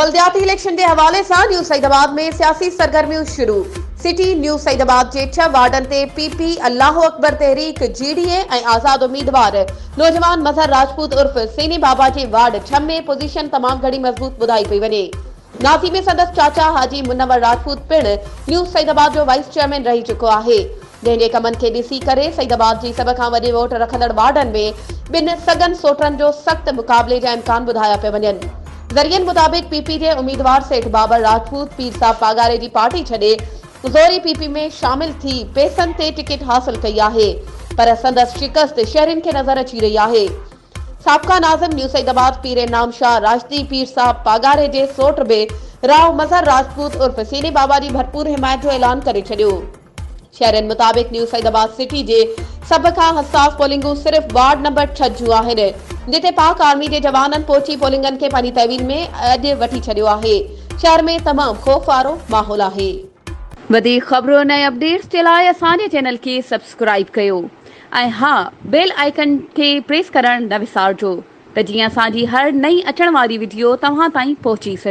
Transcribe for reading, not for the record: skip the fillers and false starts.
बल्दियाती election के हवाले से न्यूज़ सईदाबाद में सियासी सरगर्मियों शुरू। सिटी न्यूज़ सईदाबाद के 6 वार्डन ते पीपी अल्लाह अकबर तहरीक जीडीए आज़ाद उम्मीदवार नौजवान मजहर राजपूत उर्फ सेनी बाबा के वार्ड 6 में पोजीशन तमाम घड़ी मजबूत बुधाई पई वने। नासी में संदस चाचा हाजी मुनव्वर राजपूत पिण न्यूज़ सईदाबाद जो वाइस चेयरमैन रही चुको है। जैसे कमन के ॾिसी करे सईदाबाद की सब खां वॾे वोट रखंदड़ वार्डन में बिन सगन सोटरन जो सख्त मुकाबले जा इम्कान बुधाया पे वञनि। जरियन मुताबिक पीपी के उम्मीदवार सेठ बाबर राजपूत पीर साहब पागारे की पार्टी छे ज़ोरी पीपी में शामिल थी पैसन ते टिकट हासिल कई है, पर संदस शिकस्त शहरन के नजर अची रही है। साबका नाज़िम न्यूज़ सईदाबाद पीर नाम शाह राजदी पीर साहब पागारे के सोट में राव मजहर राजपूत उर्फ सेनी बाबा की भरपूर हिमायत जो ऐलान करे छो। शहरन मुताबिक न्यूज़ सईदाबाद सिटी के सब का हसास पोलिंगू सिर्फ वार्ड नंबर 6 जू है, जिते पाक आर्मी के जवानन पहुंची पोलिंगन के पानी तहवील में अज वठी छो है। शहर में तमाम खौफ वारो माहौल है। वधिक खबरों नए अपडेट्स के लिए असांजे चैनल के सब्सक्राइब कयो ऐं हाँ बेल आइकन के प्रेस करण न विसारजो त जीअं असांजी हर नई अचण वारी वीडियो तव्हां ताईं पहुची सके।